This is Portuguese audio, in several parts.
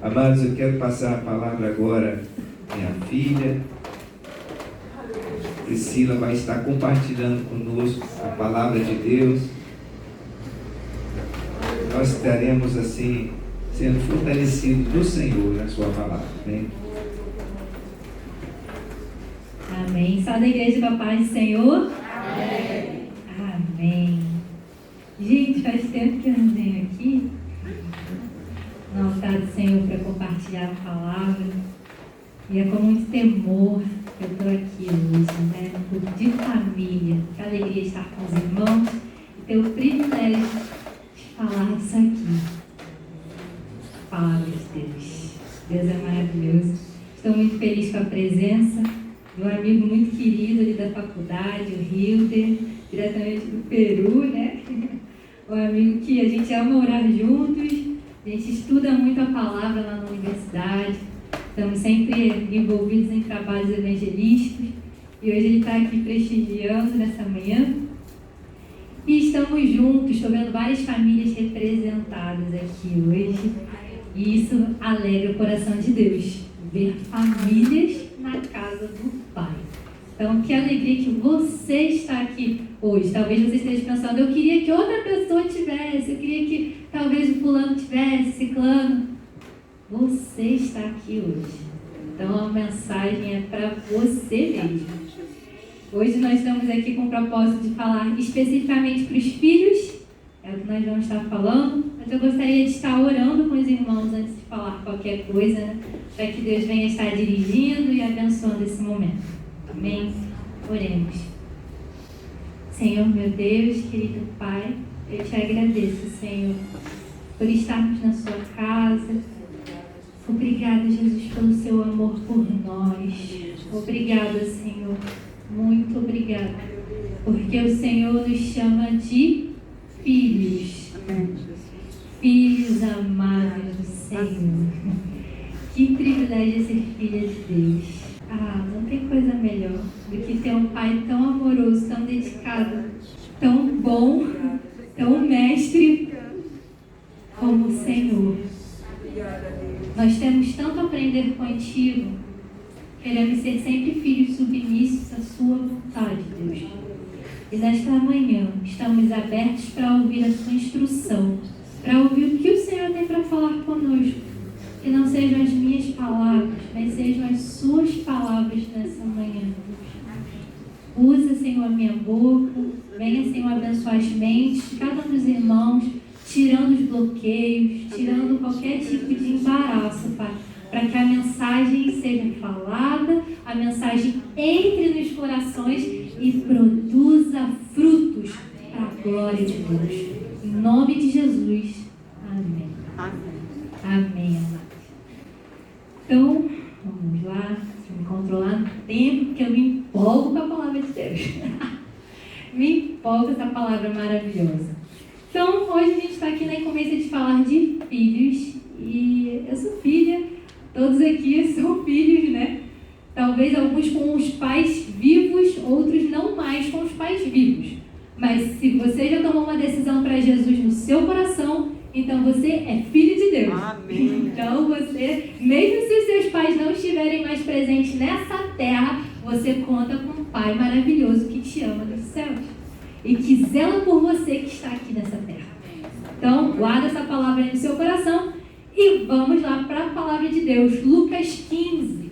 Amados, eu quero passar a palavra agora à minha filha. Priscila vai estar compartilhando conosco a palavra de Deus. Nós estaremos assim, sendo fortalecidos do Senhor na sua palavra. Amém? Amém. Só da igreja com a paz do Senhor? Amém. Amém. Gente, faz tempo que eu não venho aqui no altar do Senhor para compartilhar a palavra. E é com muito temor que eu estou aqui hoje, né? Um pouco de família. Que alegria estar com os irmãos e ter o privilégio de falar isso aqui. Palavra de Deus. Deus é maravilhoso. Estou muito feliz com a presença de um amigo muito querido ali da faculdade, o Hilder, diretamente do Peru, né? Um amigo que a gente ama orar juntos, a gente estuda muito a palavra lá na universidade, estamos sempre envolvidos em trabalhos evangelísticos e hoje ele está aqui prestigiando nessa manhã. E estamos juntos, estou vendo várias famílias representadas aqui hoje e isso alegra o coração de Deus, ver famílias na casa do Pai. Então, que alegria que você está aqui hoje. Talvez você esteja pensando, eu queria que outra pessoa tivesse, eu queria que talvez o fulano tivesse, ciclano. Você está aqui hoje. Então, a mensagem é para você mesmo. Hoje nós estamos aqui com o propósito de falar especificamente para os filhos, é o que nós vamos estar falando, mas eu gostaria de estar orando com os irmãos antes de falar qualquer coisa, né? Para que Deus venha estar dirigindo e abençoando esse momento. Amém? Oremos. Senhor, meu Deus, querido Pai, eu te agradeço, Senhor, por estarmos na sua casa. Obrigada, Jesus, pelo seu amor por nós. Obrigada, Senhor. Muito obrigada. Porque o Senhor nos chama de filhos. Filhos amados do Senhor. Que privilégio ser filha de Deus. Ah, não tem coisa melhor do que ter um pai tão amoroso, tão dedicado, tão bom, tão mestre como o Senhor. Nós temos tanto a aprender contigo. Queremos ser sempre filhos submissos à sua vontade, Deus. E nesta manhã estamos abertos para ouvir a sua instrução, para ouvir o que o Senhor tem para falar conosco. Que não sejam as minhas palavras, mas sejam as suas palavras nessa manhã. Usa, Senhor, a minha boca. Venha, Senhor, abençoar as mentes de cada um dos irmãos, tirando os bloqueios, tirando qualquer tipo de embaraço, Pai. Para que a mensagem seja falada, a mensagem entre nos corações e produza frutos para a glória de Deus. Em nome de Jesus. Amém. Amém, amados. Então, vamos lá, deixa eu me controlar no tempo, porque eu me empolgo com a palavra de Deus. Me empolgo com essa palavra maravilhosa. Então, hoje a gente está aqui na incumbência de falar de filhos, e eu sou filha, todos aqui são filhos, né? Talvez alguns com os pais vivos, outros não mais com os pais vivos. Mas se você já tomou uma decisão para Jesus no seu coração, então você é filho de Deus. Amém. Então você, mesmo se os seus pais não estiverem mais presentes nessa terra, você conta com um Pai maravilhoso que te ama dos céus e que zela por você que está aqui nessa terra. Então guarda essa palavra aí no seu coração e vamos lá para a palavra de Deus. Lucas 15.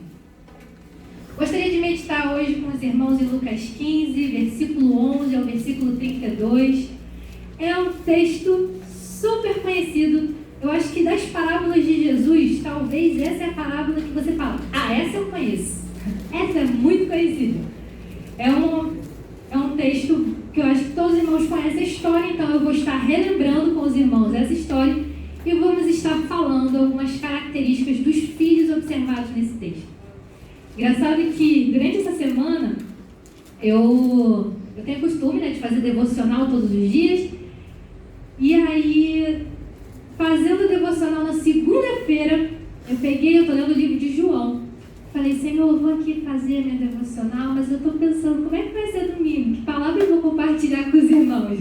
Gostaria de meditar hoje com os irmãos em Lucas 15, versículo 11 ao versículo 32. É um texto super conhecido. Eu acho que das parábolas de Jesus, talvez essa é a parábola que você fala, essa eu conheço. Essa é muito conhecida. É um texto que eu acho que todos os irmãos conhecem a história, então eu vou estar relembrando com os irmãos essa história e vamos estar falando algumas características dos filhos observados nesse texto. Engraçado que durante essa semana eu tenho costume, né, de fazer devocional todos os dias. E aí, fazendo o devocional na segunda-feira, eu tô lendo o livro de João. Falei, Senhor, eu vou aqui fazer a minha devocional, mas eu tô pensando, como é que vai ser domingo? Que palavra eu vou compartilhar com os irmãos?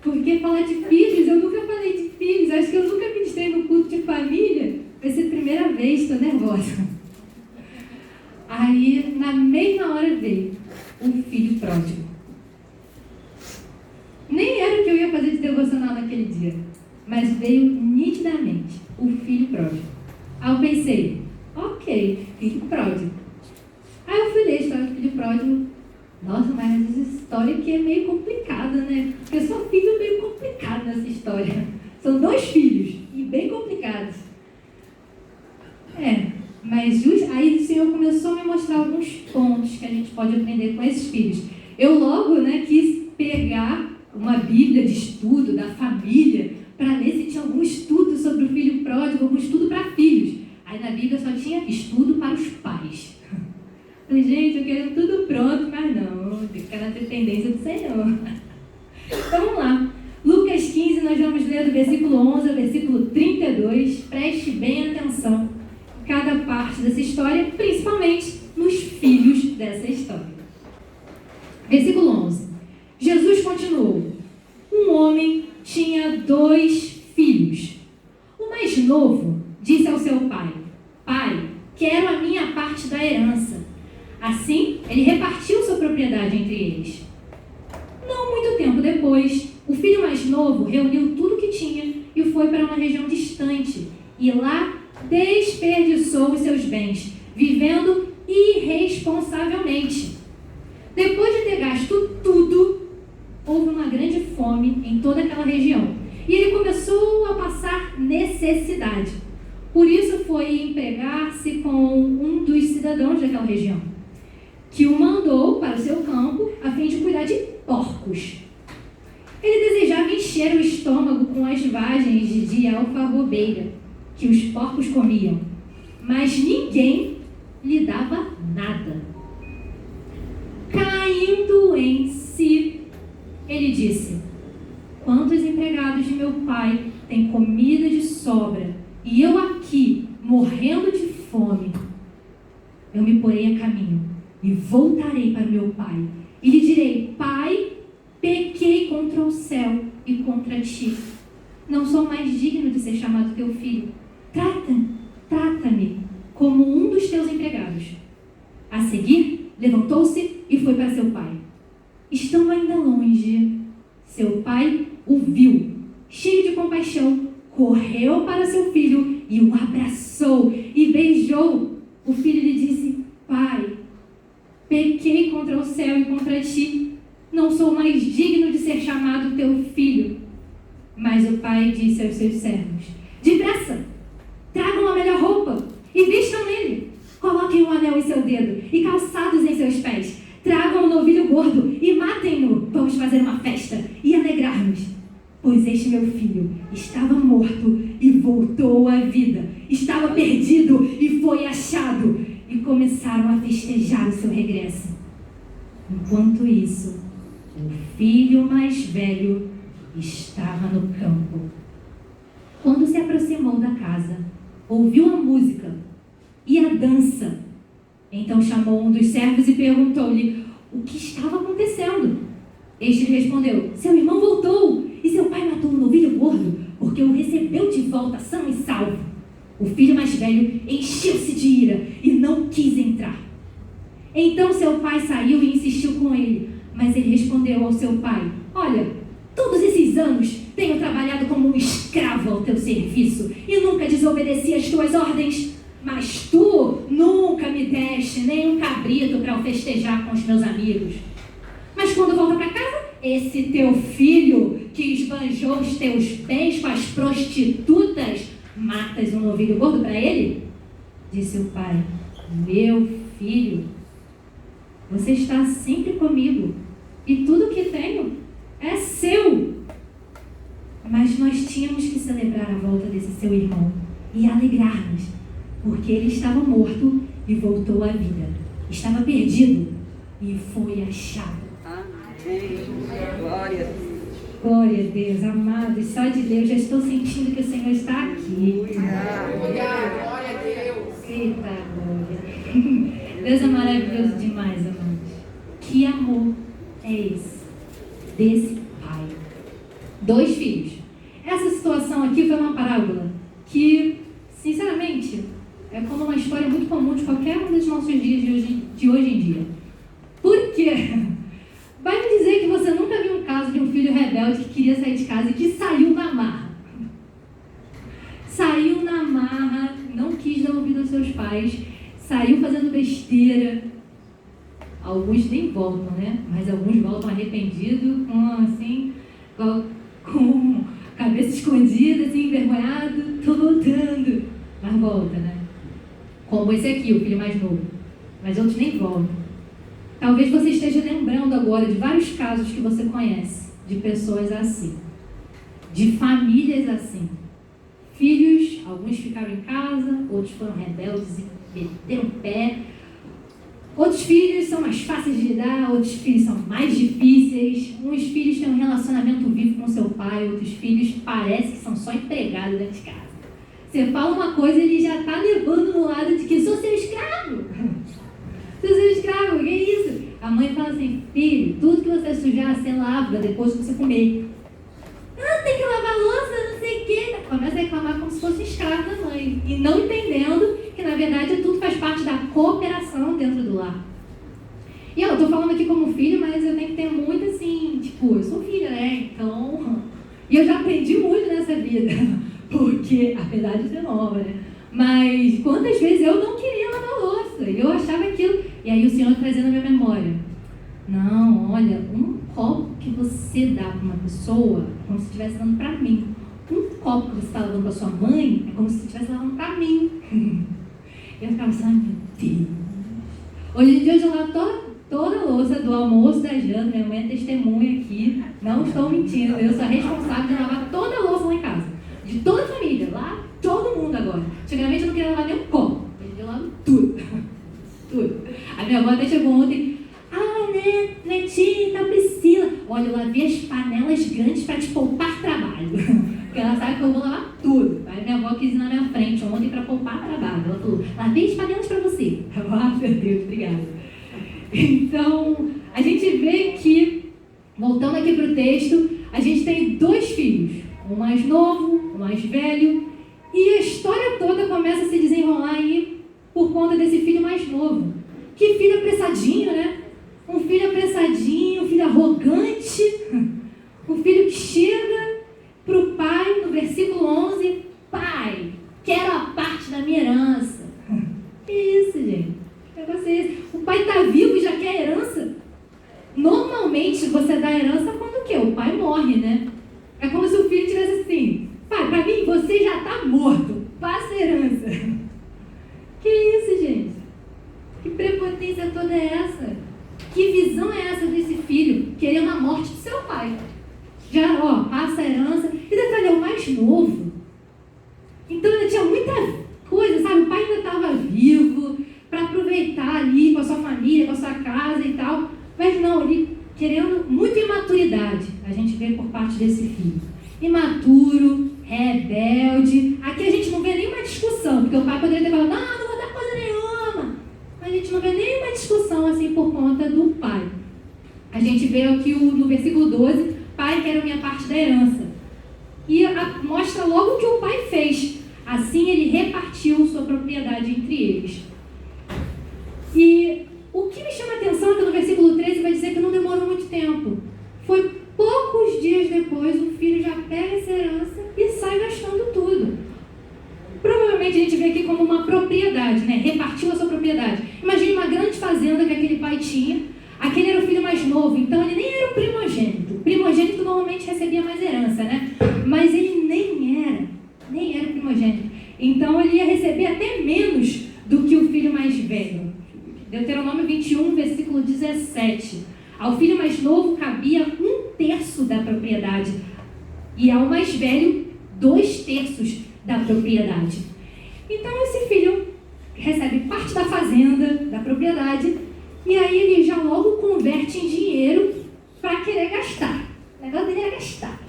Porque falar de filhos, eu nunca falei de filhos, acho que eu nunca ministrei no culto de família. Vai ser a primeira vez, estou nervosa. Aí, na mesma hora veio o filho pródigo. Nem era o que eu ia fazer de devocional naquele dia, mas veio nitidamente o filho pródigo. Aí eu pensei, ok, filho pródigo. Aí eu fui ler a história do filho pródigo. Nossa, mas essa história aqui é meio complicada, né? Porque eu sou filho meio complicado nessa história. São 2 filhos, e bem complicados. Mas aí o Senhor começou a me mostrar alguns pontos que a gente pode aprender com esses filhos. Eu logo, quis pegar uma Bíblia de estudo da família para ver se tinha algum estudo sobre o filho pródigo, algum estudo para filhos. Aí na Bíblia só tinha estudo para os pais. Falei, gente, eu quero tudo pronto, mas não, tem que ficar na dependência do Senhor. Então vamos lá. Lucas 15, nós vamos ler do versículo 11 ao versículo 32. Preste bem atenção em cada parte dessa história, principalmente nos filhos dessa história. Versículo 11. Jesus continuou. Um homem tinha 2 filhos. O mais novo disse ao seu pai, pai, quero a minha parte da herança. Assim, ele repartiu sua propriedade entre eles. Não muito tempo depois, o filho mais novo reuniu tudo o que tinha e foi para uma região distante. E lá desperdiçou os seus bens, vivendo irresponsavelmente. Depois de ter gasto tudo, houve uma grande fome em toda aquela região. E ele começou a passar necessidade. Por isso foi empregar-se com um dos cidadãos daquela região, que o mandou para o seu campo a fim de cuidar de porcos. Ele desejava encher o estômago com as vagens de alfarrobeira que os porcos comiam, mas ninguém lhe dava nada. Caindo em si, ele disse, quantos empregados de meu pai têm comida de sobra e eu aqui morrendo de fome? Eu me porei a caminho e voltarei para o meu pai e lhe direi, pai, pequei contra o céu e contra ti. Não sou mais digno de ser chamado teu filho. Trata-me como um dos teus empregados. A seguir, levantou-se e foi para seu pai. Estando ainda longe, seu pai o viu, cheio de compaixão, correu para seu filho e o abraçou e beijou. O filho lhe disse, pai, pequei contra o céu e contra ti. Não sou mais digno de ser chamado teu filho. Mas o pai disse aos seus servos, depressa, tragam a melhor roupa e vistam nele. Coloquem um anel em seu dedo e calçados em seus pés. Tragam um novilho gordo e matem-no. Vamos fazer uma festa e alegrar-nos. Pois este meu filho estava morto e voltou à vida. Estava perdido e foi achado. E começaram a festejar o seu regresso. Enquanto isso, o filho mais velho estava no campo. Quando se aproximou da casa, ouviu a música e a dança. Então chamou um dos servos e perguntou-lhe o que estava acontecendo. Este lhe respondeu, seu irmão voltou e seu pai matou um novilho gordo porque o recebeu de volta são e salvo. O filho mais velho encheu-se de ira e não quis entrar. Então seu pai saiu e insistiu com ele, mas ele respondeu ao seu pai, olha, todos esses anos tenho trabalhado como um escravo ao teu serviço e nunca desobedeci às tuas ordens, mas tu nunca me deste nem um cabrito para eu festejar com os meus amigos. Mas quando volta para casa, esse teu filho que esbanjou os teus bens com as prostitutas, matas um novilho gordo para ele? Disse o pai, meu filho, você está sempre comigo e tudo que tenho é seu. Mas nós tínhamos que celebrar a volta desse seu irmão e alegrar-nos, porque ele estava morto e voltou à vida. Estava perdido e foi achado. Amém. Glória a Deus. Glória a Deus, amados, só de Deus, já estou sentindo que o Senhor está aqui. Glória a Deus. Eita, glória. Deus é maravilhoso demais, amados. Que amor é esse? Desse pai. 2 filhos. Essa situação aqui foi uma parábola que, sinceramente, é como uma história muito comum de qualquer um dos nossos dias de hoje em dia. Por quê? Vai me dizer que você nunca viu um caso de um filho rebelde que queria sair de casa e que saiu na marra. Saiu na marra, não quis dar ouvido aos seus pais, saiu fazendo besteira. Alguns nem voltam, né? Mas alguns voltam arrependidos, com a cabeça escondida, assim, envergonhado. Tô voltando. Mas volta, né? Como esse aqui, o filho mais novo. Mas outros nem voltam. Talvez você esteja lembrando agora de vários casos que você conhece, de pessoas assim, de famílias assim. Filhos, alguns ficaram em casa, outros foram rebeldes e meteram o pé. Outros filhos são mais fáceis de lidar, outros filhos são mais difíceis. Uns filhos têm um relacionamento vivo com seu pai, outros filhos parece que são só empregados dentro de casa. Você fala uma coisa e ele já está levando no lado de que sou seu escravo. Sou seu escravo, que é isso? A mãe fala assim, filho, tudo que você sujar, você lava depois que você comer. Ah, tem que lavar a louça, não sei o quê. Começa a reclamar como se fosse escravo da mãe. E não entendendo que, na verdade, tudo faz parte da cooperação dentro do lar. E eu tô falando aqui como filho, mas eu tenho que ter muito assim, tipo, eu sou filha, né? Então... E eu já aprendi muito nessa vida. Porque, apesar de ser nova, né? Mas quantas vezes eu não queria lavar louça. E eu achava aquilo. E aí o Senhor trazendo a minha memória. Não, olha, um copo que você dá para uma pessoa é como se estivesse dando para mim. Um copo que você está dando para sua mãe é como se estivesse dando para mim. E eu ficava assim, ai meu Deus. Hoje em dia eu já lavo toda a louça do almoço da janta. Minha mãe é testemunha aqui. Não estou mentindo. Eu sou responsável de lavar toda a louça lá em casa. De toda a família. Lá, todo mundo agora. Antigamente eu não queria lavar nem um copo. Hoje em dia eu lavo tudo. Tudo. A minha avó até chegou ontem. Ah, né, Netinha, Priscila. Olha, eu lavei as panelas grandes para te poupar trabalho. Porque ela sabe que eu vou lavar tudo. Aí minha avó quis ir na minha frente ontem para poupar trabalho. Ela falou, lavei as panelas para você. Ah, meu Deus, obrigada. Então, a gente vê que, voltando aqui para o texto, a gente tem 2 filhos. Um mais novo, um mais velho. E a história toda começa a se desenrolar aí por conta desse filho mais novo. Que filho apressadinho, né? Um filho apressadinho, um filho arrogante. Um filho que chega para o pai, no versículo 11, pai, quero a parte da minha herança. Que isso, gente? Que negócio é esse? O pai está vivo e já quer herança? Normalmente você dá herança quando o quê? O pai morre, né? É como se o filho tivesse assim, pai, para mim você já está morto, passa a herança. Que isso, gente? Que prepotência toda é essa? Que visão é essa desse filho querendo a morte do seu pai? Já, passa a herança. E detalhe, é o mais novo. Então ainda tinha muita coisa, sabe? O pai ainda estava vivo para aproveitar ali com a sua família, com a sua casa e tal. Mas não, ele querendo muita imaturidade. A gente vê por parte desse filho. Imaturo, rebelde. Aqui a gente não vê nenhuma discussão, porque o pai poderia ter falado, não vou dar coisa nenhuma. Mas a gente não vê nenhuma discussão assim por conta do pai. A gente vê aqui no versículo 12, pai, quero minha parte da herança. E mostra logo o que o pai fez. Assim ele repartiu sua propriedade entre eles. E o que me chama a atenção é que no versículo 13 vai dizer que não demorou muito tempo. Foi poucos dias depois, o filho já pega essa herança e sai gastando tudo. Provavelmente a gente vê aqui como uma propriedade, né? Repartiu a sua propriedade. Imagine uma grande fazenda que aquele pai tinha. Aquele era o filho mais novo, então ele nem era o primogênito. O primogênito normalmente recebia mais herança, né? Mas ele nem era o primogênito. Então ele ia receber até menos do que o filho mais velho. Deuteronômio 21, versículo 17. Ao filho mais novo cabia 1/3 da propriedade. E ao mais velho, 2/3 da propriedade. Então esse filho recebe parte da fazenda, da propriedade, e aí ele já logo converte em dinheiro para querer gastar. O negócio dele era gastar.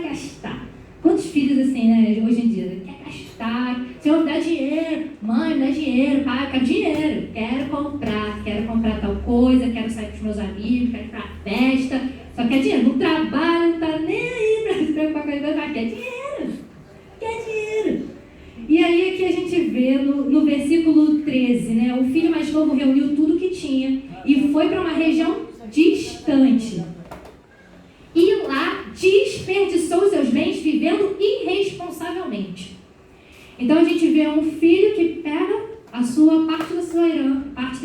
Gastar. Quantos filhos assim, né, hoje em dia? Quer gastar, Senhor, me dá dinheiro, mãe, me dá dinheiro, pai, eu quero dinheiro. Quero comprar tal coisa, quero sair com os meus amigos, quero ir pra festa. Só quer dinheiro, não trabalha, não tá nem aí para se preocupar com a coisa, mas quer dinheiro. E aí aqui a gente vê no versículo 13, né? O filho mais novo reuniu tudo o que tinha e foi para uma região distante. E lá desperdiçou seus bens vivendo irresponsavelmente. Então a gente vê um filho que pega a sua parte da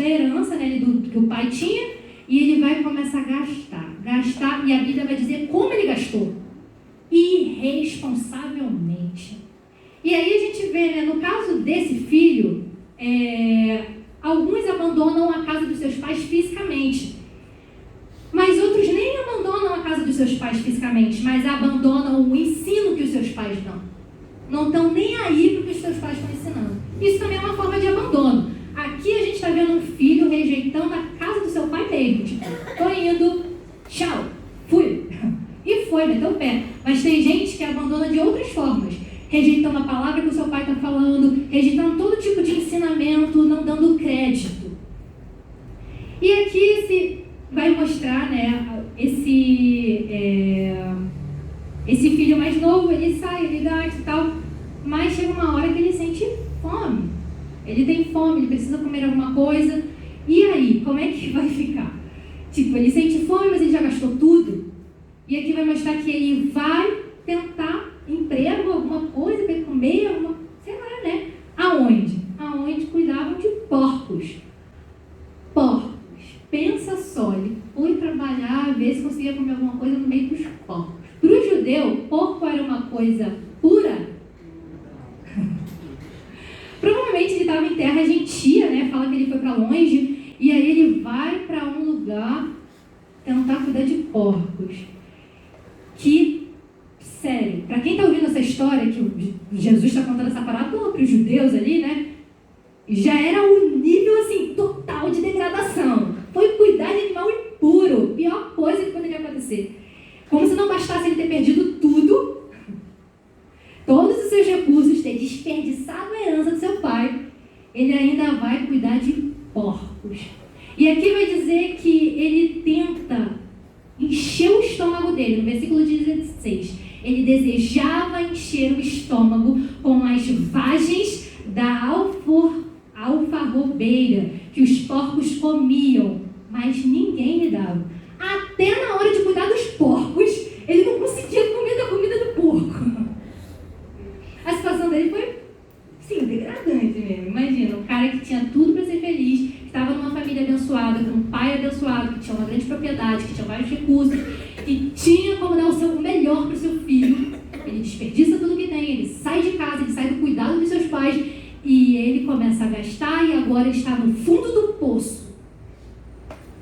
herança, né, do que o pai tinha, e ele vai começar a gastar, e a Bíblia vai dizer como ele gastou. Irresponsavelmente. E aí a gente vê, né, no caso desse filho, alguns abandonam a casa dos seus pais fisicamente. Mas outros nem abandonam a casa dos seus pais fisicamente, mas abandonam o ensino que os seus pais dão. Não estão nem aí para o que os seus pais estão ensinando. Isso também é uma forma de abandono. Aqui a gente está vendo um filho rejeitando a casa do seu pai mesmo. Tipo, tô indo, tchau, fui. E foi, meteu o pé. Mas tem gente que abandona de outras formas. Rejeitando a palavra que o seu pai está falando, rejeitando todo tipo de ensinamento, não dando crédito. E aqui vai mostrar, né, esse filho mais novo, ele sai, ele gasta e tal, mas chega uma hora que ele sente fome. Ele tem fome, ele precisa comer alguma coisa. E aí, como é que vai ficar? Tipo, ele sente fome, mas ele já gastou tudo. E aqui vai mostrar que ele vai tentar emprego, alguma coisa para comer, sei lá, né? Aonde? Aonde cuidavam de porcos. Porcos. Pensa só, ele foi trabalhar, ver se conseguia comer alguma coisa no meio dos porcos. Para o judeu, porco era uma coisa pura. Provavelmente ele estava em terra gentia, né? Fala que ele foi para longe, e aí ele vai para um lugar tentar cuidar de porcos. Que, sério, para quem está ouvindo essa história, que Jesus está contando essa parábola para os judeus ali, né? Já era um nível, assim, total de degradação. Foi cuidar de animal impuro. Pior coisa que poderia acontecer. Como se não bastasse ele ter perdido tudo, todos os seus recursos, ter desperdiçado a herança do seu pai, ele ainda vai cuidar de porcos. E aqui vai dizer que ele tenta encher o estômago dele, no versículo 16. Ele desejava encher o estômago com as vagens da alfarrobeira que os porcos comiam, mas ninguém lhe dava. Até na hora de cuidar dos porcos, ele não conseguia comer da comida do porco. A situação dele foi, sim, degradante mesmo. Imagina, um cara que tinha tudo para ser feliz, que estava numa família abençoada, com um pai abençoado, que tinha uma grande propriedade, que tinha vários recursos, que tinha como dar o melhor para o seu filho. Ele desperdiça tudo que tem, ele sai de casa, ele sai do cuidado dos seus pais, e ele começa a gastar, e agora ele está no fundo do poço.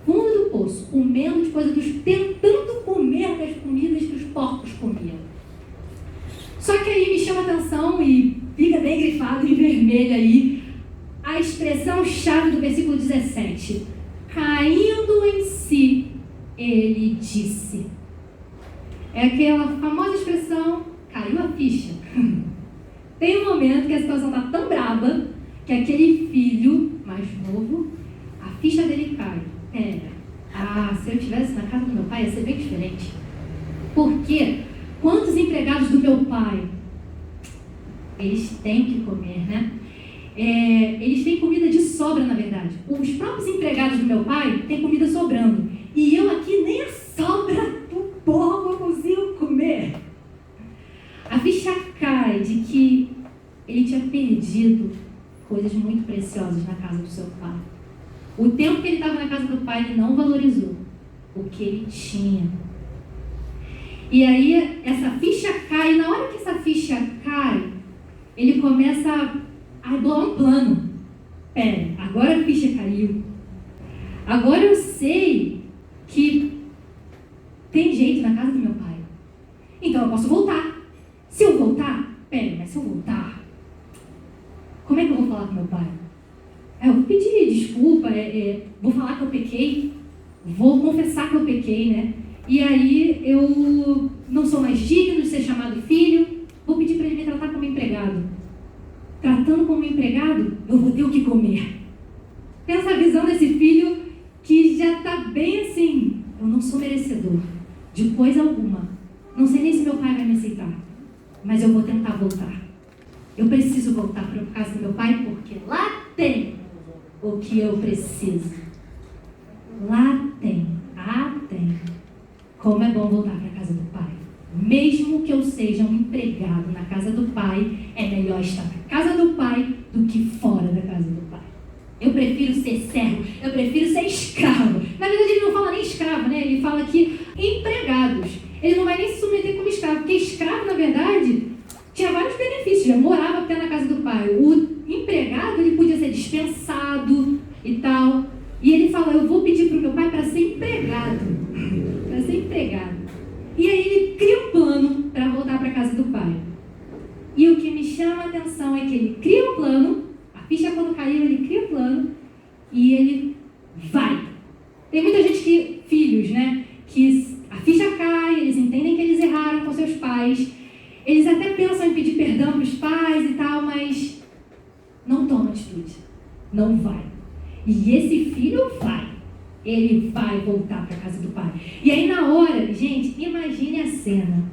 Fundo do poço, comendo de coisas, tentando comer das comidas que os porcos comiam. Só que aí me chama a atenção, e fica bem grifado em vermelho aí, a expressão-chave do versículo 17. Caindo em si, ele disse. É aquela famosa expressão, caiu a ficha. Tem um momento que a situação está tão braba, que aquele filho mais novo, a ficha dele cai. Se eu estivesse na casa do meu pai, ia ser bem diferente. Porque quantos empregados do meu pai, eles têm que comer, né? Eles têm comida de sobra, na verdade. Os próprios empregados do meu pai têm comida sobrando. E eu aqui nem a sobra do porco eu consigo comer. A ficha cai de que ele tinha perdido coisas muito preciosas na casa do seu pai. O tempo que ele estava na casa do pai, ele não valorizou o que ele tinha. E aí, essa ficha cai, e na hora que essa ficha cai, ele começa a bolar um plano. Pera, agora a ficha caiu. Agora eu sei que tem jeito na casa do meu pai. Então eu posso voltar. Se eu voltar, mas se eu voltar, como é que eu vou falar com meu pai? Eu vou pedir desculpa, vou falar que eu pequei, vou confessar que eu pequei, né? E aí eu não sou mais digno de ser chamado filho, vou pedir para ele me tratar como empregado. Tratando como empregado, eu vou ter o que comer. Pensa a visão desse filho que já está bem assim, eu não sou merecedor de coisa alguma. Não sei nem se meu pai vai me aceitar, mas eu vou tentar voltar. Eu preciso voltar para casa pai, porque lá tem o que eu preciso. Lá tem. Como é bom voltar para a casa do pai. Mesmo que eu seja um empregado na casa do pai, é melhor estar na casa do pai do que fora da casa do pai. Eu prefiro ser servo, eu prefiro ser escravo. Na verdade, ele não fala nem escravo, né? Ele fala aqui empregados. Ele não vai nem se submeter como escravo, porque escravo, na verdade, tinha vários benefícios, já morava até na casa do pai. O empregado, ele podia ser dispensado e tal. E ele fala, eu vou pedir para o meu pai para ser empregado. Para ser empregado. E aí ele cria um plano para voltar para a casa do pai. E o que me chama a atenção é que ele cria um plano, a ficha quando caiu, ele cria um plano e ele vai. Tem muita gente que, filhos, né, que a ficha cai, eles entendem que eles erraram com seus pais, eles até pensam em pedir perdão para os pais e tal, mas não toma atitude, não vai. E esse filho vai. Ele vai voltar para a casa do pai. E aí na hora, gente, imagine a cena.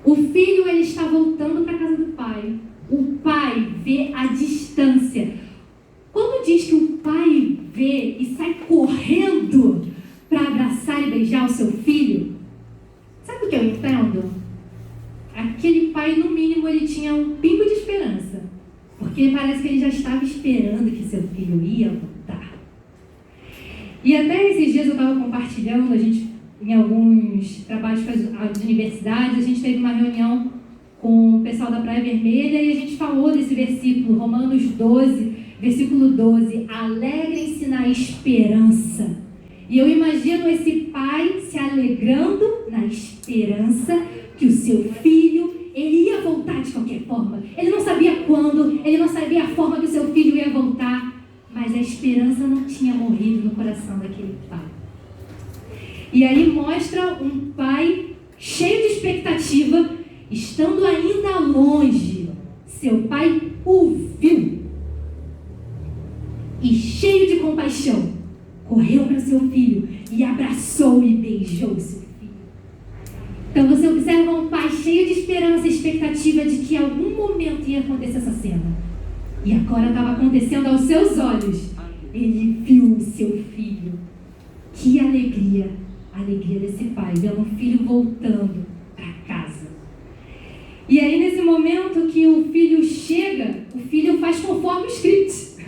O filho, ele está voltando para a casa do pai. O pai vê a distância. Quando diz que o pai vê e sai correndo para abraçar e beijar o seu filho, sabe o que eu entendo? Aquele pai, no mínimo, ele tinha um pingo de esperança. Porque parece que ele já estava esperando que seu filho ia voltar. E até esses dias eu estava compartilhando, a gente, em alguns trabalhos de universidades, a gente teve uma reunião com o pessoal da Praia Vermelha e a gente falou desse versículo, Romanos 12, versículo 12, alegrem-se na esperança. E eu imagino esse pai se alegrando na esperança que o seu filho, ele ia voltar de qualquer forma. Ele não sabia quando, ele não sabia a forma que o seu filho ia voltar, mas a esperança não tinha morrido no coração daquele pai. E aí mostra um pai cheio de expectativa, estando ainda longe. Seu pai o viu e cheio de compaixão, correu para seu filho e abraçou e beijou o seu filho. Então você observa um pai cheio de esperança e expectativa de que em algum momento ia acontecer essa cena. E agora estava acontecendo aos seus olhos. Ele viu o seu filho. Que alegria, a alegria desse pai, vendo um filho voltando para casa. E aí nesse momento que o filho chega, o filho faz conforme o script.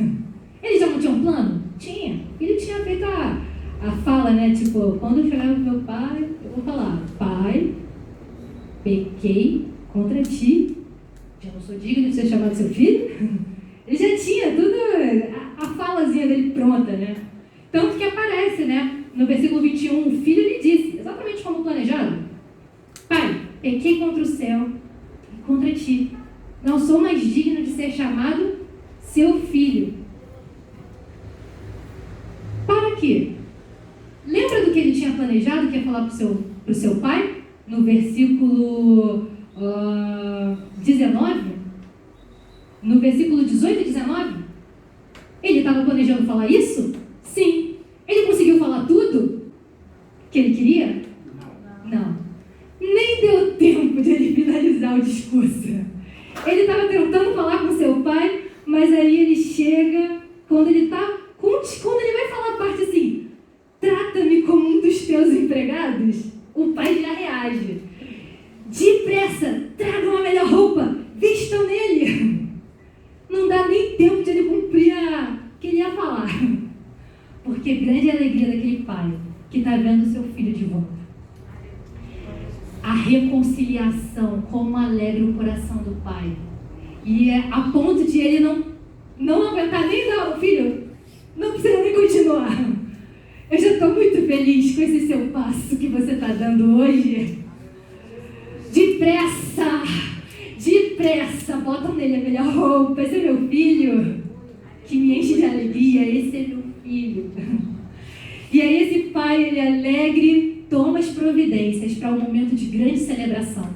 Ele já não tinha um plano? Tinha. Ele tinha feito a fala, né? Tipo, quando eu chegar pro meu pai, eu vou falar, pai, pequei contra ti, já não sou digno de ser chamado seu filho. Ele já tinha tudo, a falazinha dele pronta, né? Tanto que aparece, né? No versículo 21, o filho lhe disse, exatamente como planejado, pai, pequei contra o céu e contra ti. Não sou mais digno de ser chamado seu filho. Para quê? Lembra do que ele tinha planejado, que ia falar pro seu pai? No versículo 19? No versículo 18 e 19? Ele estava planejando falar isso? Sim. Ele conseguiu falar tudo que ele queria? Não. Nem deu tempo de ele finalizar o discurso. Ele estava tentando falar com seu pai, mas aí ele chega, quando ele vai falar a parte assim, trata-me como um dos teus empregados, o pai já reage. Depressa, tragam a melhor roupa, vistam nele. Não dá nem tempo de ele cumprir o que ele ia falar. Porque grande é a alegria daquele pai que está vendo o seu filho de volta. A reconciliação, como alegra o coração do pai. E é a ponto de ele não aguentar nem dar, filho, não precisa nem continuar. Eu já estou muito feliz com esse seu passo que você está dando hoje. Depressa, botam nele a melhor roupa. Esse é meu filho, que me enche de alegria. Esse é meu filho. E aí esse pai, ele alegre, toma as providências para um momento de grande celebração.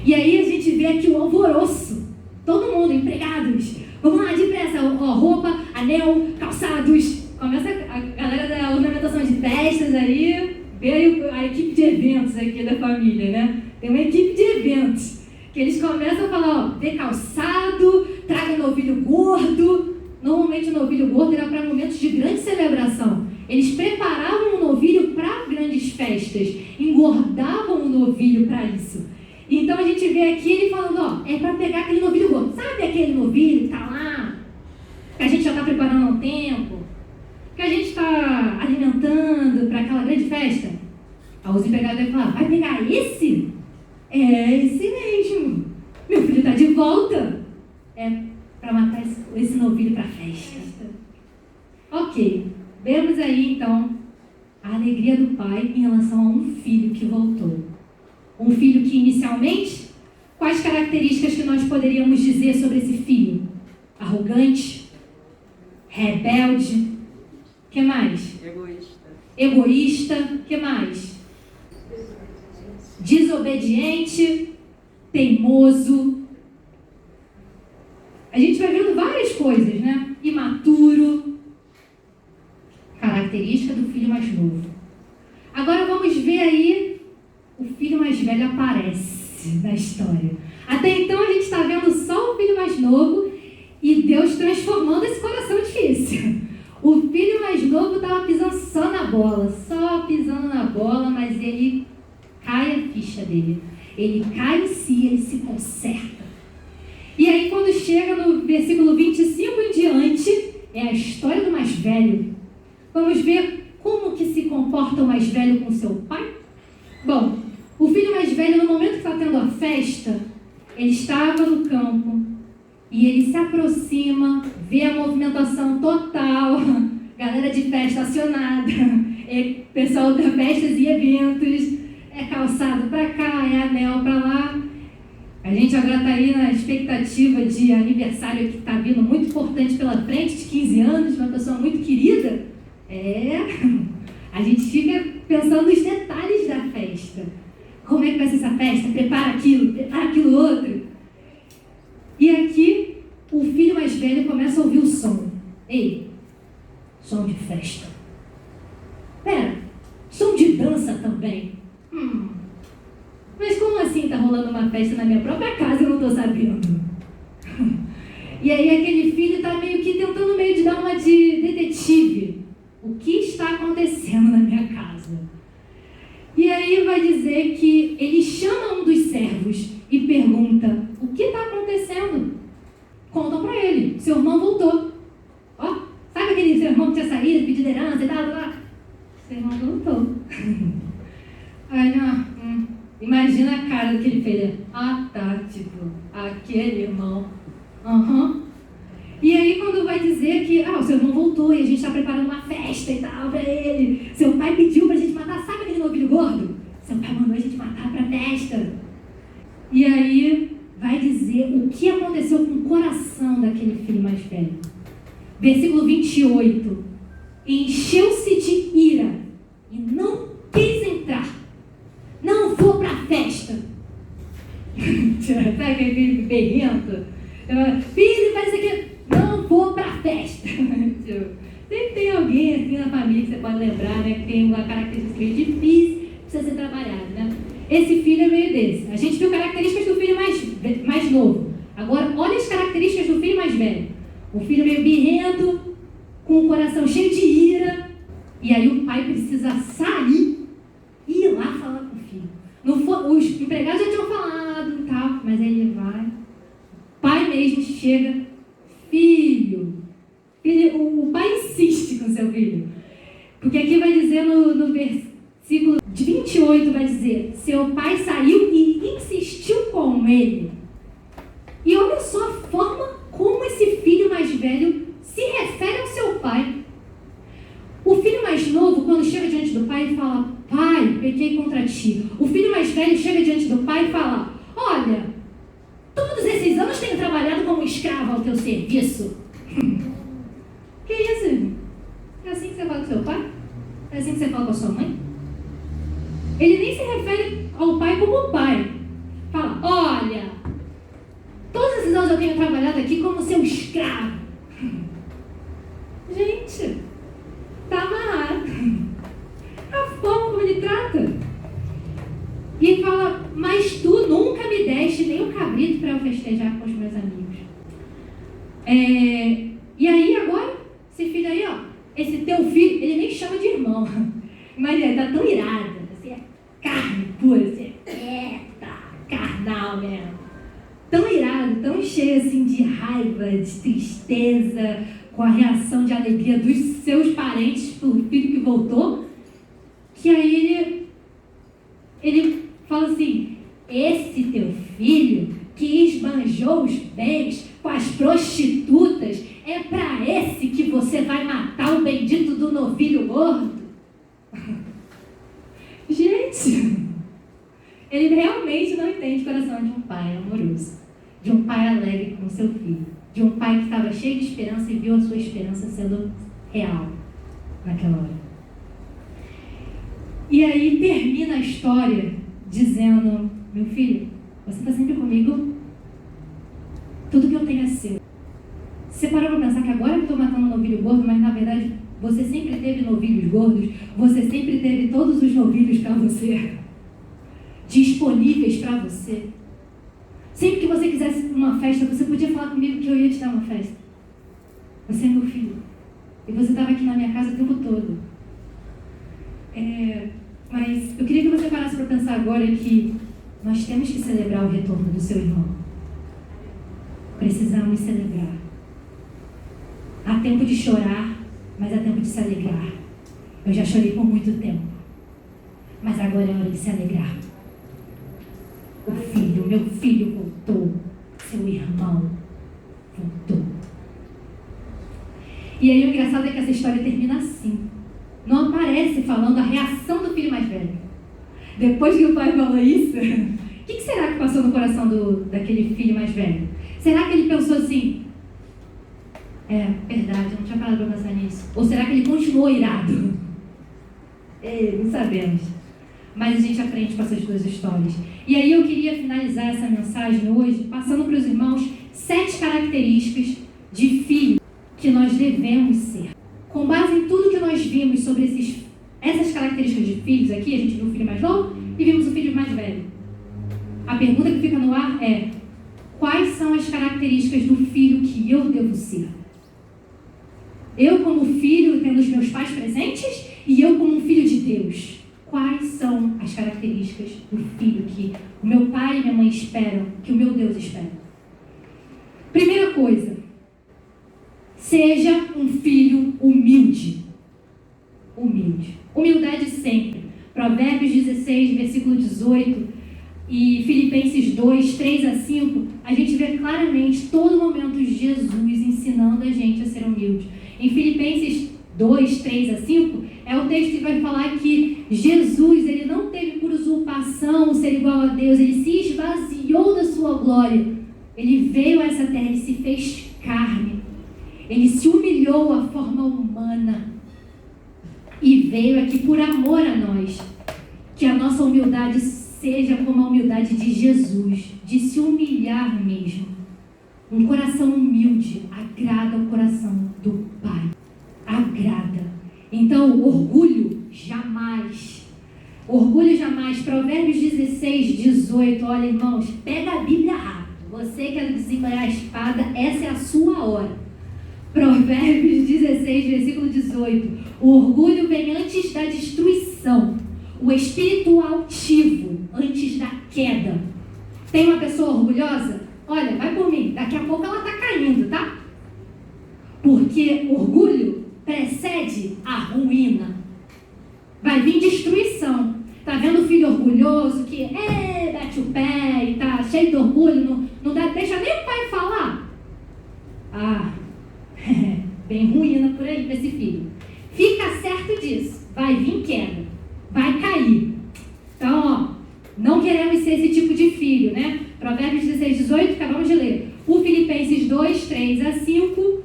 E aí a gente vê aqui o alvoroço. Todo mundo, empregados. Vamos lá, depressa. Roupa, anel, calçados. Começa a galera da ornamentação de festas aí. Veio a equipe de eventos aqui da família, né? Tem uma equipe de eventos. Que eles começam a falar, dê calçado, normalmente o novilho gordo era para momentos de grande celebração. Eles preparavam o novilho para grandes festas, engordavam o novilho para isso. Então a gente vê aqui ele falando, é para pegar aquele novilho gordo. Sabe aquele novilho que está lá, que a gente já está preparando há um tempo, que a gente está alimentando para aquela grande festa? Aí os empregados devem falar, vai pegar esse? É esse mesmo. Meu filho está de volta. É para matar esse novilho para a festa. Ok, vemos aí então a alegria do pai em relação a um filho que voltou. Um filho que inicialmente, quais características que nós poderíamos dizer sobre esse filho? Arrogante, rebelde, que mais? Egoísta, que mais? Desobediente, teimoso. A gente vai vendo várias coisas, né? Imaturo. Característica do filho mais novo. Agora vamos ver aí, o filho mais velho aparece na história. Até então a gente está vendo só o filho mais novo e Deus transformando esse coração difícil. O filho mais novo estava pisando só na bola, mas ele cai a ficha dele. Ele cai em si, ele se conserta. E aí quando chega no versículo 25 em diante, é a história do mais velho. Vamos ver como que se comporta o mais velho com seu pai? Bom, o filho mais velho, no momento que está tendo a festa, ele estava no campo e ele se aproxima, vê a movimentação total, galera de festa acionada, pessoal da festas e eventos, é calçado para cá, é anel para lá. A gente agora está aí na expectativa de aniversário que está vindo muito importante pela frente, de 15 anos, uma pessoa muito querida. A gente fica pensando nos detalhes da festa. Como é que vai ser essa festa? Prepara aquilo outro. E aqui, o filho mais velho começa a ouvir o som. Ei, som de festa. Pera, som de dança também. Mas como assim está rolando uma festa na minha própria casa e eu não estou sabendo? E aí aquele filho está meio que tentando de dar uma de detetive. O que está acontecendo na minha casa? E aí vai dizer que ele chama um dos servos e pergunta, o que está acontecendo? Contam para ele, seu irmão voltou. Sabe aquele seu irmão que tinha saído, pedido herança e tal? Seu irmão voltou. Aí, imagina a cara daquele filho. Aquele irmão. E aí quando vai dizer que o seu irmão voltou e a gente está preparando uma festa e tal para ele. Seu pai pediu para a gente matar, sabe aquele novilho gordo? Seu pai mandou a gente matar para a festa. E aí vai dizer o que aconteceu com o coração daquele filho mais velho. Versículo 28. Encheu-se de ira e não quis entrar. Não vou para a festa. Sabe aquele berrento? Filho, faz isso aqui. Não vou para a festa. Sempre tem alguém assim na família que você pode lembrar, né? Que tem uma característica meio difícil, precisa ser trabalhada, né? Esse filho é meio desse. A gente viu características do filho mais novo. Agora, olha as características do filho mais velho. O filho meio birrento, com o coração cheio de ira. E aí o pai precisa sair e ir lá falar com o filho. Os empregados já tinham falado e tal, mas aí ele vai. O pai mesmo chega. Filho, o pai insiste com seu filho. Porque aqui vai dizer no versículo 28, vai dizer, seu pai saiu e insistiu com ele. E olha só a forma como esse filho mais velho se refere ao seu pai. O filho mais novo, quando chega diante do pai, fala, pai, pequei contra ti. O filho mais velho chega diante do pai e fala, olha, todos esses anos tenho trabalhado como escravo ao teu serviço. Que isso, irmão? É assim que você fala com seu pai? É assim que você fala com a sua mãe? Ele nem se refere ao pai como pai. Fala, olha, todos esses anos eu tenho trabalhado aqui como seu escravo. Gente, tá amarrado. A forma como ele trata. E ele fala, mas tu nunca me deste nem um cabrito para eu festejar com os meus amigos. E aí agora, esse filho aí, ó, esse teu filho, ele nem chama de irmão, mas ele tá tão irado, assim, é carne pura, assim, carnal mesmo. Tão irado, tão cheio assim de raiva, de tristeza, com a reação de alegria dos seus parentes pelo filho que voltou, que aí ele fala assim: esse teu filho que esbanjou os bens com as prostitutas, é para esse que você vai matar o bendito do novilho gordo? Gente, ele realmente não entende o coração de um pai amoroso, de um pai alegre com seu filho, de um pai que estava cheio de esperança e viu a sua esperança sendo real naquela hora. E aí termina a história dizendo: meu filho, você está sempre comigo, tudo que eu tenho é seu. Você parou para pensar que agora eu estou matando um novilho gordo, mas na verdade você sempre teve novilhos gordos, você sempre teve todos os novilhos para você, disponíveis para você. Sempre que você quisesse uma festa, você podia falar comigo que eu ia te dar uma festa. Você é meu filho. E você estava aqui na minha casa o tempo todo. Mas eu queria que você parasse para pensar agora que nós temos que celebrar o retorno do seu irmão. Precisamos celebrar. Há tempo de chorar, mas há tempo de se alegrar. Eu já chorei por muito tempo, mas agora é hora de se alegrar. Meu filho voltou, seu irmão voltou. E aí o engraçado é que essa história termina assim. Não aparece falando a reação do filho mais velho. Depois que o pai falou isso, o que será que passou no coração daquele filho mais velho? Será que ele pensou assim: verdade, eu não tinha parado para pensar nisso? Ou será que ele continuou irado? Não sabemos. Mas a gente aprende com essas duas histórias. E aí eu queria finalizar essa mensagem hoje passando para os irmãos 7 características de filho que nós devemos ser. Com base em tudo que nós vimos sobre essas características de filhos aqui, a gente viu o filho mais novo e vimos o filho mais velho. A pergunta que fica no ar é: quais são as características do filho que eu devo ser? Eu como filho, tendo os meus pais presentes, e eu como um filho de Deus. Quais são as características do filho que o meu pai e minha mãe esperam, que o meu Deus espera? Primeira coisa, seja um filho humilde. Humilde. Humildade sempre. Provérbios 16, versículo 18 e Filipenses 2, 3 a 5, a gente vê claramente todo momento Jesus ensinando a gente a ser humilde. Em Filipenses 2, 3 a 5, é o texto que vai falar que Jesus, ele não teve por usurpação ser igual a Deus, ele se esvaziou da sua glória. Ele veio a essa terra, ele se fez carne. Ele se humilhou à forma humana e veio aqui por amor a nós. Que a nossa humildade seja como a humildade de Jesus, de se humilhar mesmo. Um coração humilde agrada o coração do Pai. Agrada. Então, orgulho jamais. Orgulho jamais. Provérbios 16, 18. Olha, irmãos, pega a Bíblia rápido. Você quer desembanhar a espada, essa é a sua hora. Provérbios 16, versículo 18. O orgulho vem antes da destruição. O espírito altivo antes da queda. Tem uma pessoa orgulhosa? Olha, vai por mim. Daqui a pouco ela está caindo, tá? Porque orgulho precede a ruína. Vai vir destruição. Tá vendo o filho orgulhoso que bate o pé e tá cheio de orgulho, não deixa nem o pai falar? Bem ruína por aí para esse filho. Fica certo disso. Vai vir queda. Vai cair. Então, ó, não queremos ser esse tipo de filho, né? Provérbios 16, 18, acabamos de ler. O Filipenses 2, 3 a 5.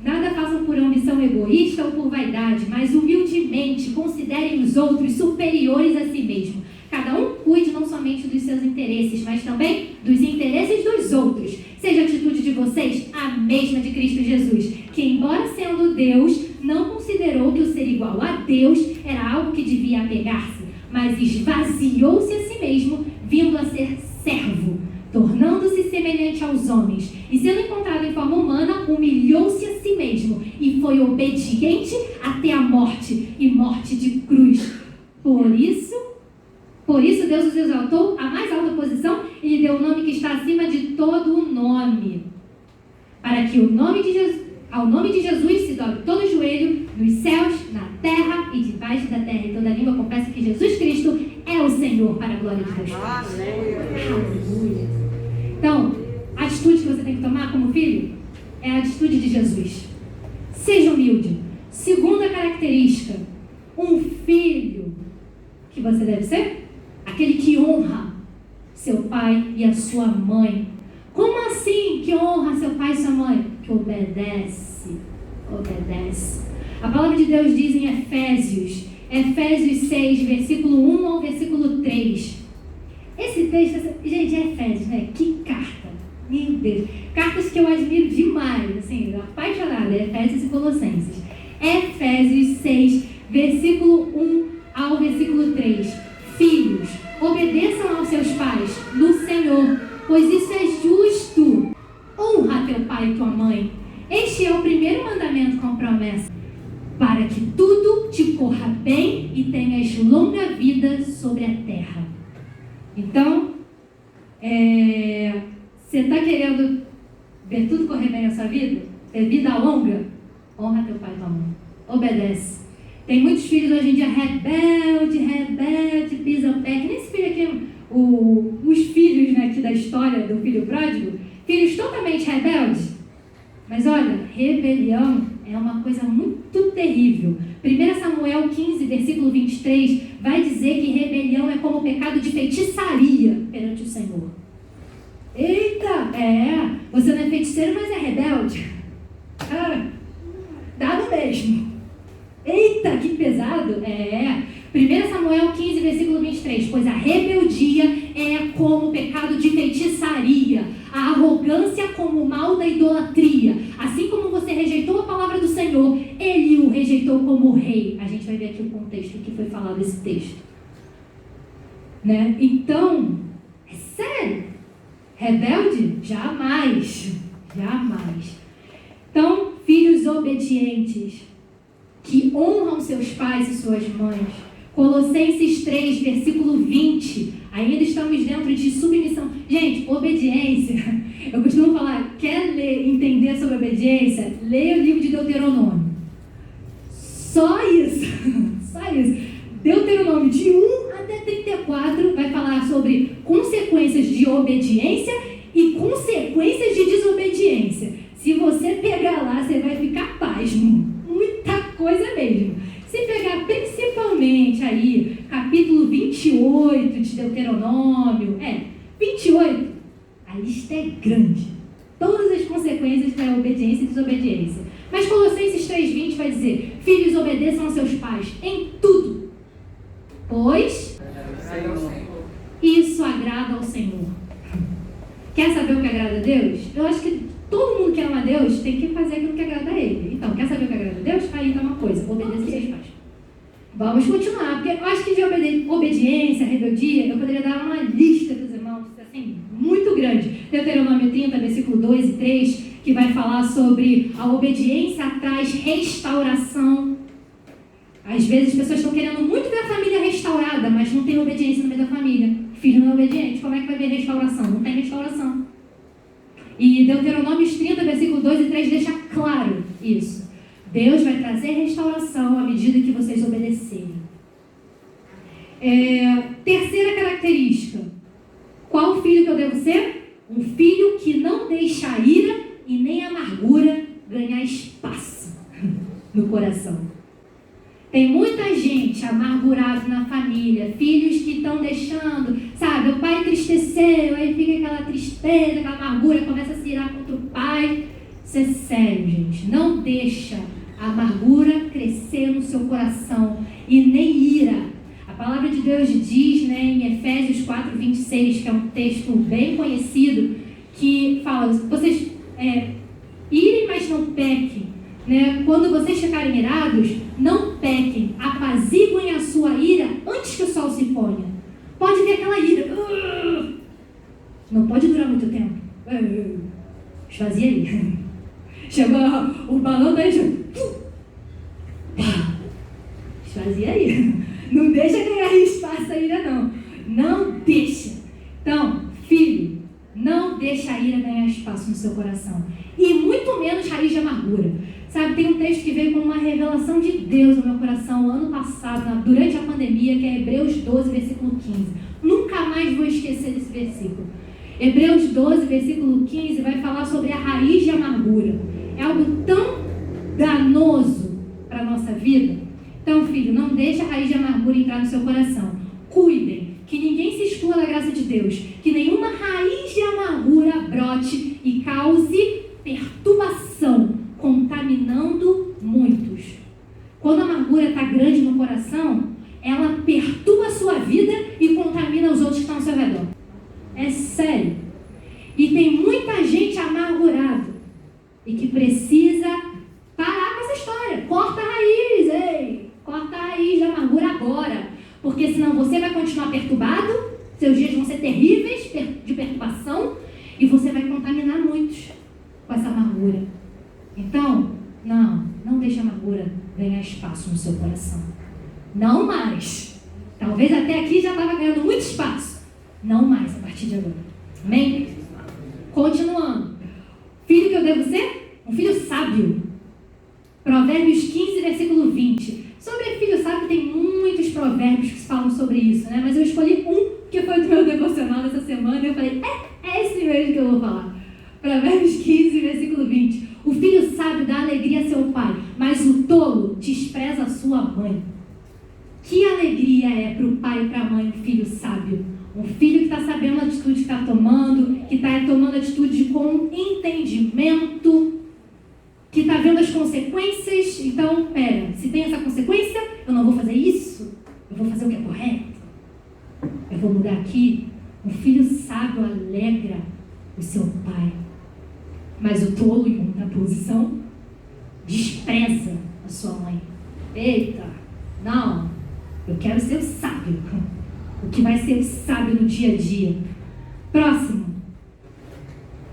Nada façam por ambição egoísta ou por vaidade, mas humildemente considerem os outros superiores a si mesmo. Cada um cuide não somente dos seus interesses, mas também dos interesses dos outros. Seja a atitude de vocês a mesma de Cristo Jesus, que embora sendo Deus, não considerou que o ser igual a Deus era algo que devia apegar-se, mas esvaziou-se a si mesmo, vindo a ser servo, tornando-se semelhante semelhante aos homens, e sendo encontrado em forma humana, humilhou-se a si mesmo, e foi obediente até a morte, e morte de cruz. Por isso Deus os exaltou à mais alta posição, e lhe deu o nome que está acima de todo o nome, para que ao nome de Jesus se dobre todo o joelho, nos céus, na terra e debaixo da terra, e toda língua confessa que Jesus Cristo é o Senhor, para a glória de Deus. Aleluia. Então, a atitude que você tem que tomar como filho é a atitude de Jesus. Seja humilde. Segunda característica, um filho que você deve ser, aquele que honra seu pai e a sua mãe. Como assim que honra seu pai e sua mãe? Que obedece. A palavra de Deus diz em Efésios 6, versículo 1 ao versículo 3. Esse texto, gente, é Efésios, né? Que carta! Meu Deus! Cartas que eu admiro demais, assim, apaixonada, Efésios e Colossenses. Efésios 6, versículo 1 ao versículo 3. Filhos, obedeçam aos seus pais no Senhor, pois isso é justo. Honra teu pai e tua mãe. Este é o primeiro mandamento com promessa, para que tudo te corra bem e tenhas longa vida sobre a terra. Então, você está querendo ver tudo correr bem na sua vida? Ter vida longa? Honra teu pai e tua mãe. Obedece. Tem muitos filhos hoje em dia rebelde, pisa o pé. Que nem esse filho aqui, os filhos, né, aqui da história do filho pródigo, filhos totalmente rebeldes. Mas olha, rebelião é uma coisa muito terrível. 1 Samuel 15, versículo 23, vai dizer que rebelião é como o pecado de feitiçaria perante o Senhor. Eita, você não é feiticeiro, mas é rebelde. Dá no mesmo. Eita, que pesado. 1 Samuel 15, versículo 23, pois a rebeldia é como o pecado de feitiçaria, a arrogância como o mal da idolatria. Assim como você rejeitou a palavra do Senhor, ele o rejeitou como rei. A gente vai ver aqui o contexto que foi falado desse texto, né? Então, é sério, rebelde? Jamais. Então, filhos obedientes, que honram seus pais e suas mães. Colossenses 3, versículo 20. Ainda estamos dentro de submissão. Gente, obediência. Eu costumo falar, quer entender sobre obediência? Leia o livro de Deuteronômio. Só isso. Deuteronômio de 1 até 34 vai falar sobre consequências de obediência e consequências de desobediência. Se você pegar lá, você vai ficar pasmo. Muita coisa mesmo. Se pegar principalmente aí, capítulo 28 de Deuteronômio, 28, a lista é grande. Todas as consequências da obediência e desobediência. Mas Colossenses 3,20 vai dizer, filhos, obedeçam aos seus pais em tudo, pois isso agrada ao Senhor. Quer saber o que agrada a Deus? Eu acho que todo mundo que ama a Deus tem que fazer aquilo que agrada a Ele. Então, quer saber o que agrada a Deus? Aí então uma coisa, obedeça aos seus pais. Vamos continuar, porque eu acho que de obediência, rebeldia, eu poderia dar uma lista dos irmãos, assim, muito grande. Deuteronômio 30, versículo 2 e 3, que vai falar sobre a obediência traz restauração. Às vezes as pessoas estão querendo muito ver a família restaurada, mas não tem obediência no meio da família. Filho não é obediente, como é que vai ver restauração? Não tem restauração. E Deuteronômio 30, versículo 2 e 3 deixa claro isso. Deus vai trazer restauração à medida que vocês obedecerem. Terceira característica. Qual filho que eu devo ser? Um filho que não deixa a ira e nem a amargura ganhar espaço no coração. Tem muita gente amargurada na família, filhos que estão deixando, sabe, o pai entristeceu, aí fica aquela tristeza, aquela amargura, começa a se irar contra o pai. Isso é sério, gente. Não deixa a amargura crescer no seu coração e nem ira. A palavra de Deus diz, né, em Efésios 4, 26, que é um texto bem conhecido, que fala, vocês irem, mas não pequem. Né? Quando vocês ficarem irados, não pequem, apaziguem a sua ira antes que o sol se ponha. Pode vir aquela ira, não pode durar muito tempo. Esvazia aí. Chegou o balão da enxurrada. Esvazia aí. Não deixa ganhar espaço a ira, não. Não deixa. Então, filho, não deixa a ira ganhar espaço no seu coração. E muito menos raiz de amargura. Sabe, tem um texto que veio como uma revelação de Deus no meu coração ano passado, durante a pandemia, que é Hebreus 12, versículo 15. Nunca mais vou esquecer desse versículo. Hebreus 12, versículo 15, vai falar sobre a raiz de amargura. É algo tão danoso para a nossa vida. Então, filho, não deixe a raiz de amargura entrar no seu coração. Cuidem, que ninguém se exclua da graça de Deus. Que nenhuma raiz de amargura brote e cause perturbação, contaminando muitos. Quando a amargura está grande no coração, ela perturba a sua vida e contamina os outros que estão ao seu redor. É sério. E tem muita gente amargurada e que precisa parar com essa história. Corta a raiz, ei! Corta a raiz da amargura agora. Porque senão você vai continuar perturbado, seus dias vão ser terríveis de perturbação e você vai contaminar muitos com essa amargura. Então, não deixe a amargura ganhar espaço no seu coração. Não mais. Talvez até aqui já estava ganhando muito espaço. Não mais a partir de agora. Amém? Continuando. Filho que eu devo ser? Um filho sábio. Provérbios 15, versículo 20. Sobre filho sábio tem muitos provérbios que falam sobre isso, né? Mas eu escolhi um que foi do meu devocional dessa semana e eu falei, é esse mesmo que eu vou falar. Provérbios 15, versículo 20. O filho sábio dá alegria a seu pai, mas o tolo despreza a sua mãe. Que alegria é para o pai e para a mãe um filho sábio? Um filho que está sabendo a atitude que está tomando, que está tomando atitude com entendimento, que está vendo as consequências. Então, se tem essa consequência, eu não vou fazer isso, eu vou fazer o que é correto, eu vou mudar aqui. Um filho sábio alegra o seu pai, mas o tolo, em contraposição, despreza a sua mãe. Eita, não, eu quero ser o sábio, o que vai ser o sábio no dia a dia. Próximo,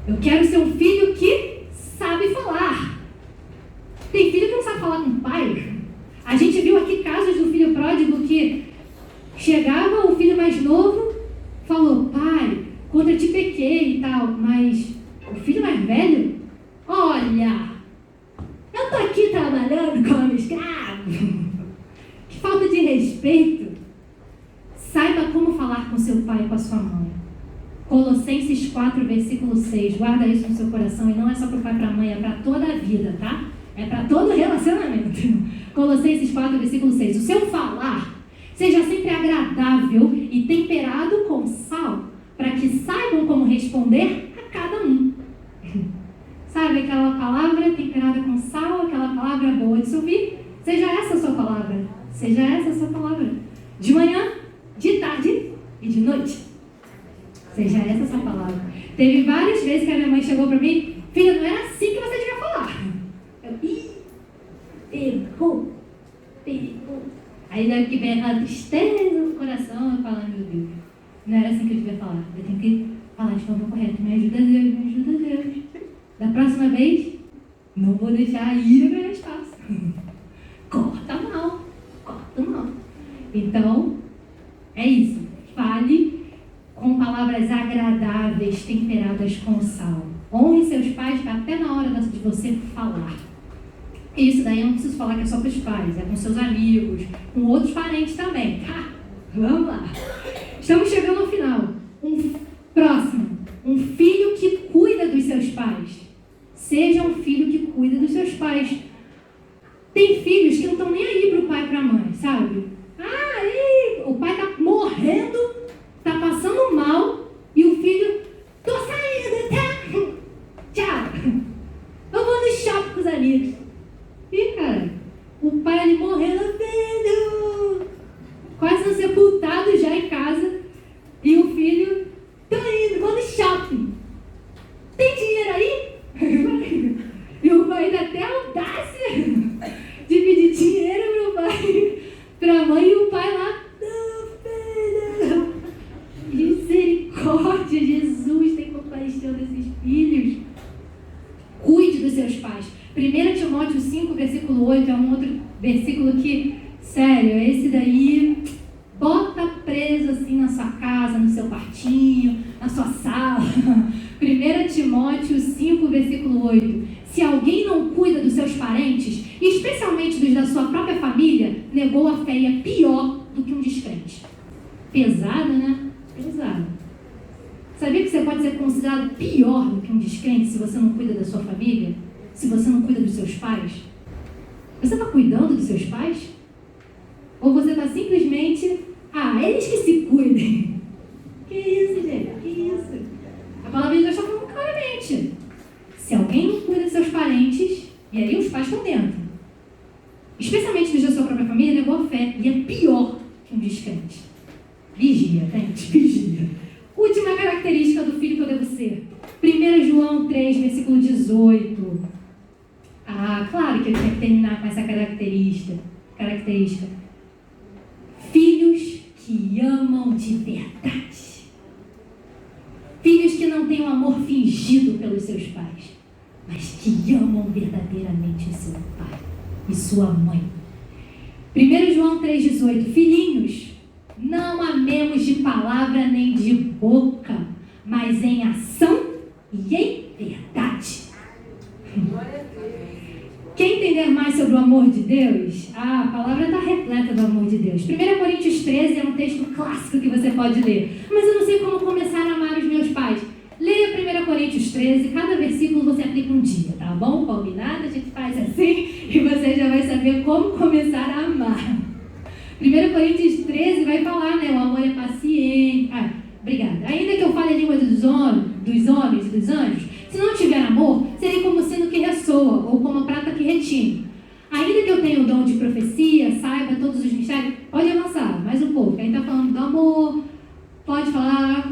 eu quero ser um filho que sabe falar. Tem filho que não sabe falar com o pai. A gente viu aqui casos do filho pródigo que chegava o filho mais novo, falou, pai, contra ti pequei e tal, mas o filho mais velho, olha, eu tô aqui trabalhando como escravo. Que falta de respeito. Saiba como falar com seu pai e com a sua mãe. Colossenses 4, versículo 6. Guarda isso no seu coração. E não é só para o pai e para a mãe, é para toda a vida, tá? É para todo relacionamento. Colossenses 4, versículo 6. O seu falar seja sempre agradável e temperado com sal, para que saibam como responder a cada um. Sabe aquela palavra temperada com sal, aquela palavra boa de se ouvir? Seja essa a sua palavra. Seja essa a sua palavra. De manhã, de tarde e de noite. Seja essa a sua palavra. Teve várias vezes que a minha mãe chegou para mim, filha, não era assim que você devia falar. Pegou. Aí daqui que vem aquela tristeza no coração, eu falo, meu Deus, não era assim que eu devia falar. Eu tenho que falar de forma correta. Me ajuda Deus, me ajuda Deus. Da próxima vez, não vou deixar a ira ganhar espaço. Corta mal. Então, é isso. Fale com palavras agradáveis, temperadas com sal. Honre seus pais até na hora de você falar. Isso daí eu não preciso falar que é só para os pais, é com seus amigos, com outros parentes também. Vamos lá. Estamos chegando ao final. Próximo. Um filho que cuida dos seus pais. Seja um filho que cuida dos seus pais. Tem filhos que não estão nem aí para o pai e para a mãe, sabe? O pai está morrendo, está passando mal, e o filho, tô saindo, tá? Tchau. Eu vou no shopping com os amigos. E, cara, o pai ali morrendo, filho, quase sepultado já em casa, e o filho, tô indo, vou no shopping. Tem dinheiro aí? E o pai ainda até audácia de pedir dinheiro pro pai, pra mãe, e o pai lá, não, filho. Misericórdia, Jesus tem compaixão desses filhos. cuide dos seus pais. 1 Timóteo 5, versículo 8 é um outro versículo que, sério, esse daí bota preso assim na sua casa, no seu quartinho, na sua sala. 1 Timóteo 5, versículo 8. Se alguém não cuida dos seus parentes, e especialmente dos da sua própria família, negou a fé e é pior do que um descrente. Pesado, né? Pesado. Sabia que você pode ser considerado pior do que um descrente se você não cuida da sua família? Se você não cuida dos seus pais? Você está cuidando dos seus pais? Ou você está simplesmente, eles que se cuidem? Que isso, gente? Que isso? A palavra de Deus está falando claramente. Se alguém não cuida dos seus parentes, e aí os pais estão dentro, especialmente dos da sua própria família, negou a fé, e é pior que um descrente. Vigia, gente, vigia. Última característica do filho que eu devo ser. 1 João 3, versículo 18. Claro que eu tinha que terminar com essa característica. Filhos que amam de verdade. Filhos que não têm um amor fingido pelos seus pais, mas que amam verdadeiramente o seu pai e sua mãe. 1 João 3,18. Filhinhos, não amemos de palavra nem de boca, mas em ação e em verdade. Quer entender mais sobre o amor de Deus? A palavra está repleta do amor de Deus. 1 Coríntios 13 é um texto clássico que você pode ler. Mas eu não sei como começar a amar os meus pais. Leia 1 Coríntios 13, cada versículo você aplica um dia, tá bom? Combinado? A gente faz assim e você já vai saber como começar a amar. 1 Coríntios 13 vai falar, né? O amor é paciente. Obrigada. Ainda que eu fale a língua dos homens e dos anjos, se não tiver amor, serei como o sino que ressoa, ou como a prata que retine. Ainda que eu tenha o dom de profecia, saiba todos os mistérios, pode avançar mais um pouco. Aí está falando do amor, pode falar.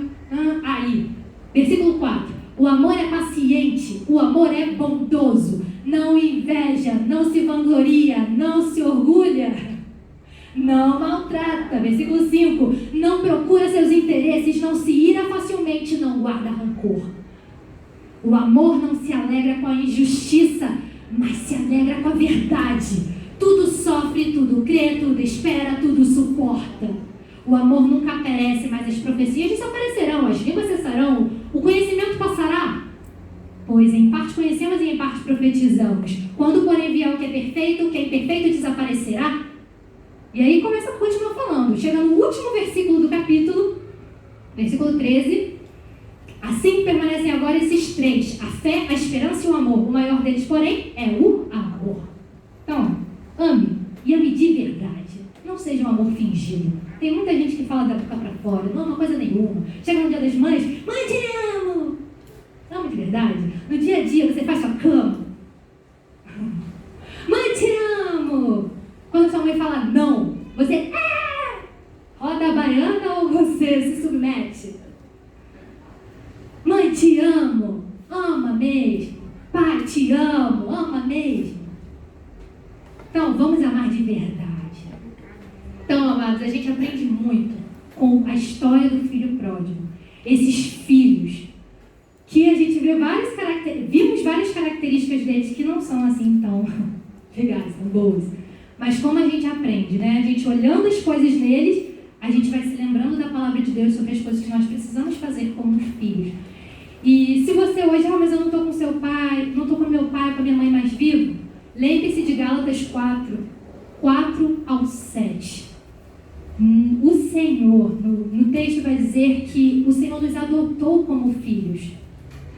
Aí, versículo 4. O amor é paciente, o amor é bondoso, não inveja, não se vangloria, não se orgulha, não maltrata. Versículo 5. Não procura seus interesses, não se ira facilmente, não guarda rancor. O amor não se alegra com a injustiça, mas se alegra com a verdade. Tudo sofre, tudo crê, tudo espera, tudo suporta. O amor nunca perece, mas as profecias desaparecerão, as línguas cessarão, o conhecimento passará. Pois em parte conhecemos e em parte profetizamos. Quando, porém, vier o que é perfeito, o que é imperfeito desaparecerá. E aí continua falando. Chega no último versículo do capítulo, versículo 13. Assim permanecem agora esses três: a fé, a esperança e o amor. O maior deles, porém, é o amor. Então, ame e ame de verdade. Não seja um amor fingido. Tem muita gente que fala da boca pra fora, não ama coisa nenhuma. Chega no dia das mães, mãe, te amo. Amo de verdade. No dia a dia, você faz sua cama. Mãe, te amo. Quando sua mãe fala não, você roda a baiana ou você se submete? Mãe, te amo. Ama mesmo. Pai, te amo. Ama mesmo. Então, vamos amar de verdade. Então, amados, a gente aprende muito com a história do filho pródigo. Esses filhos que a gente vimos várias características deles que não são assim tão legais, tão boas. Mas como a gente aprende, né? A gente olhando as coisas neles, a gente vai se lembrando da palavra de Deus sobre as coisas que nós precisamos fazer como filhos. E se você hoje, mas eu não estou com seu pai, não estou com meu pai, com a minha mãe mais vivo, lembre-se de Gálatas 4 ao 7. O Senhor, no texto vai dizer que o Senhor nos adotou como filhos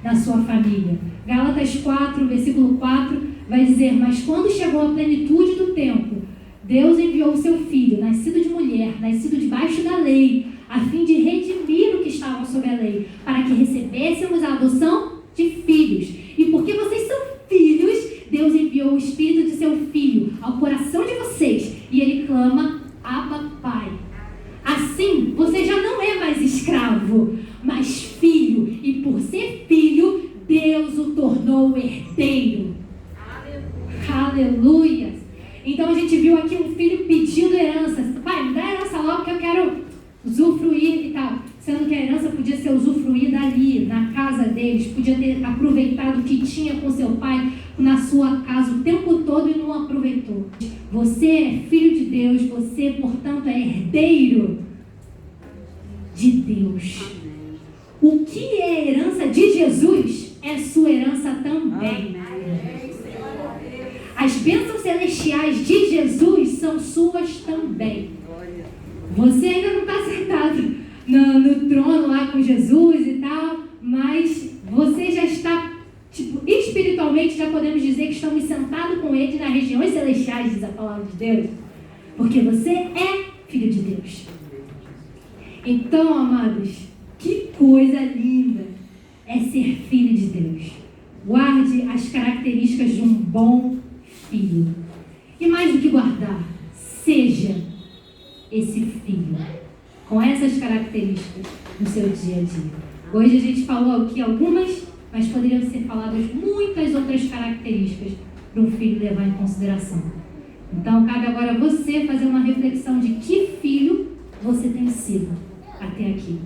da sua família. Gálatas 4, versículo 4, vai dizer: mas quando chegou a plenitude do tempo, Deus enviou o seu Filho, nascido de mulher, nascido debaixo da lei, a fim de redimir o que estavam sob a lei, para que recebêssemos a adoção de filhos. E porque vocês são filhos, Deus enviou o Espírito de seu Filho ao coração de vocês, e Ele clama: Abba, Pai. Assim, você já não é mais escravo, mas filho, e por ser filho, Deus o tornou herdeiro. Aleluia! Então a gente viu aqui um filho pedindo herança. Pai, me dá herança logo que eu quero usufruir e tal. sendo que a herança podia ser usufruída ali, na casa deles, podia ter aproveitado o que tinha com seu pai na sua casa o tempo todo e não aproveitou. Você é filho de Deus, você, portanto, é herdeiro de Deus. O que é a herança de Jesus é sua herança também. As bênçãos celestiais de Jesus são suas também. Você ainda não está sentado no trono lá com Jesus e tal, mas você já está, espiritualmente já podemos dizer que estamos sentados com Ele nas regiões celestiais, diz a palavra de Deus, porque você é filho de Deus. Então, amados, que coisa linda é ser filho de Deus. Guarde as características de um bom filho. E mais do que guardar, seja esse filho com essas características no seu dia a dia. Hoje a gente falou aqui algumas, mas poderiam ser faladas muitas outras características para um filho levar em consideração. Então, cabe agora a você fazer uma reflexão de que filho você tem sido até aqui.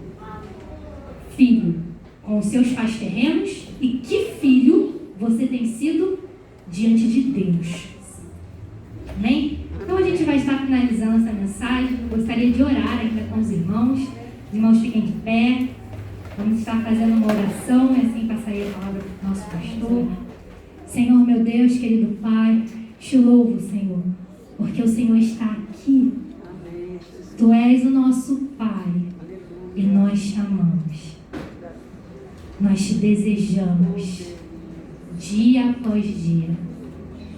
Filho com os seus pais terrenos e que filho você tem sido diante de Deus. Amém? Então a gente vai estar finalizando essa mensagem. Eu gostaria de orar ainda com os irmãos. Os irmãos fiquem de pé. Vamos estar fazendo uma oração e assim passarei a palavra para o nosso pastor. Senhor, meu Deus, querido Pai, te louvo, Senhor, porque o Senhor está aqui. Tu és o nosso Pai e nós te amamos. Nós te desejamos dia após dia.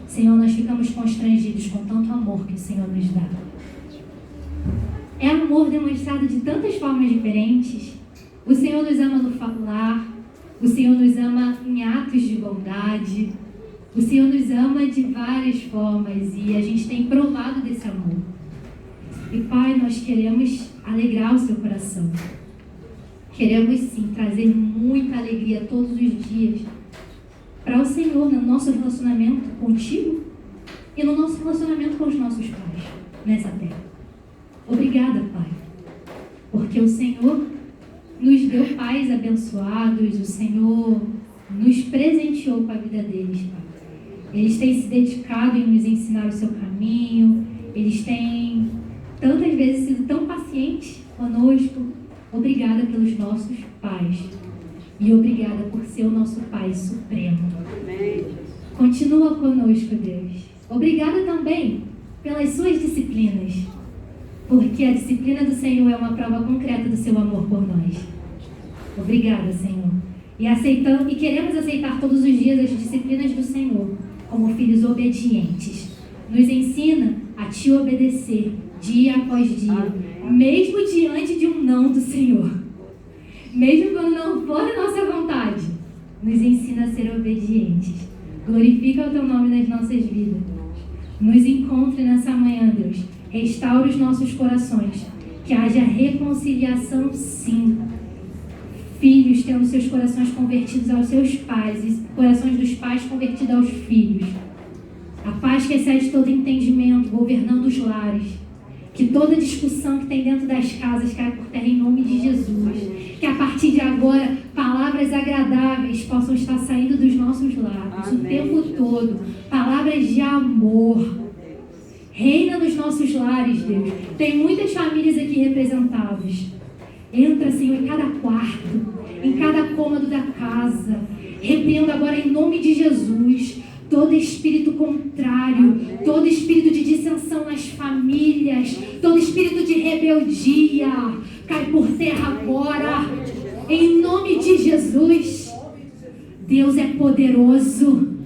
Senhor, nós ficamos constrangidos com tanto amor que o Senhor nos dá. É amor demonstrado de tantas formas diferentes. O Senhor nos ama no falar, o Senhor nos ama em atos de bondade, o Senhor nos ama de várias formas e a gente tem provado desse amor. E Pai, nós queremos alegrar o seu coração. Queremos sim trazer muita alegria todos os dias para o Senhor no nosso relacionamento contigo e no nosso relacionamento com os nossos pais nessa terra. Obrigada, Pai, porque o Senhor nos deu pais abençoados, o Senhor nos presenteou com a vida deles, Pai. Eles têm se dedicado em nos ensinar o seu caminho, eles têm tantas vezes sido tão pacientes conosco. Obrigada pelos nossos pais. E obrigada por ser o nosso Pai Supremo. Continua conosco, Deus. Obrigada também pelas suas disciplinas, porque a disciplina do Senhor é uma prova concreta do seu amor por nós. Obrigada, Senhor. E queremos aceitar todos os dias as disciplinas do Senhor como filhos obedientes. Nos ensina a te obedecer dia após dia, mesmo diante de um não do Senhor. Mesmo quando não for a nossa vontade, nos ensina a ser obedientes. Glorifica o teu nome nas nossas vidas. Nos encontre nessa manhã, Deus. Restaure os nossos corações. Que haja reconciliação, sim. Filhos tendo seus corações convertidos aos seus pais e corações dos pais convertidos aos filhos. A paz que excede todo entendimento, governando os lares. Que toda discussão que tem dentro das casas caia por terra em nome de Jesus. Que a partir de agora, palavras agradáveis possam estar saindo dos nossos lábios o tempo todo. Palavras de amor. Reina nos nossos lares, Deus. Tem muitas famílias aqui representadas. Entra, Senhor, em cada quarto, em cada cômodo da casa. Repreendo agora em nome de Jesus todo espírito contrário, todo espírito de dissensão nas famílias, todo espírito de rebeldia, cai por terra agora, em nome de Jesus. Deus é poderoso.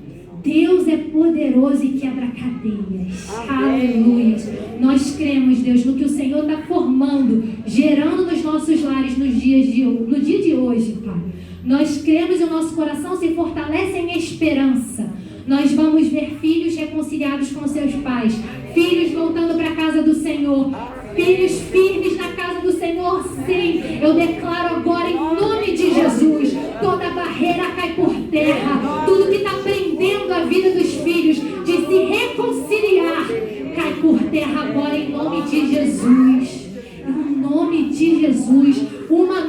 Deus é poderoso e quebra cadeias. Aleluia. Nós cremos, Deus, no que o Senhor está formando, gerando nos nossos lares no dia de hoje, Pai. Nós cremos e o nosso coração se fortalece em esperança. Nós vamos ver filhos reconciliados com seus pais, filhos voltando para a casa do Senhor, filhos firmes na casa do Senhor, sim. Eu declaro agora em nome de Jesus, toda barreira cai por terra, tudo que está prendendo a vida dos filhos de se reconciliar, cai por terra agora em nome de Jesus. Em nome de Jesus, uma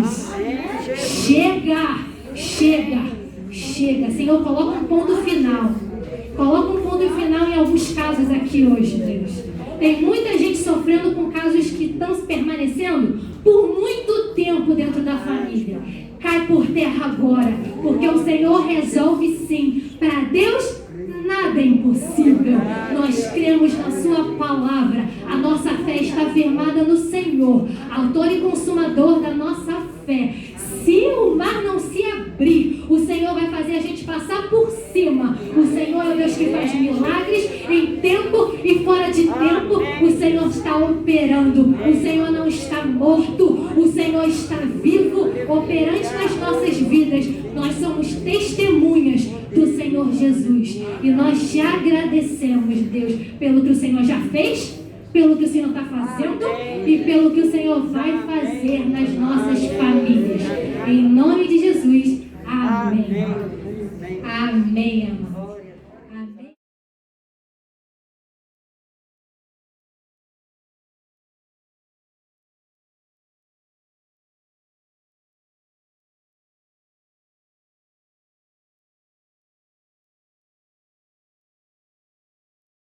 Jesus. Chega, chega, chega. Senhor, coloca um ponto final. Coloca um ponto final em alguns casos aqui hoje, Deus. Tem muita gente sofrendo com casos que estão permanecendo por muito tempo dentro da família. Cai por terra agora, porque o Senhor resolve sim. Para Deus, nada é impossível. Nós cremos na sua palavra. A nossa fé está firmada no Senhor, autor e consumador da nossa fé. Se o mar não se abrir, o Senhor vai fazer a gente passar por cima. O Senhor é o Deus que faz milagres em tempo e fora de tempo. O Senhor está operando. O Senhor não está morto. O Senhor está vivo, operante nas nossas vidas. Nós somos testemunhas do Senhor Jesus. E nós te agradecemos, Deus, pelo que o Senhor já fez, pelo que o Senhor está fazendo e pelo que o Senhor vai fazer nas nossas famílias. Em nome de Jesus. Amém. Amém.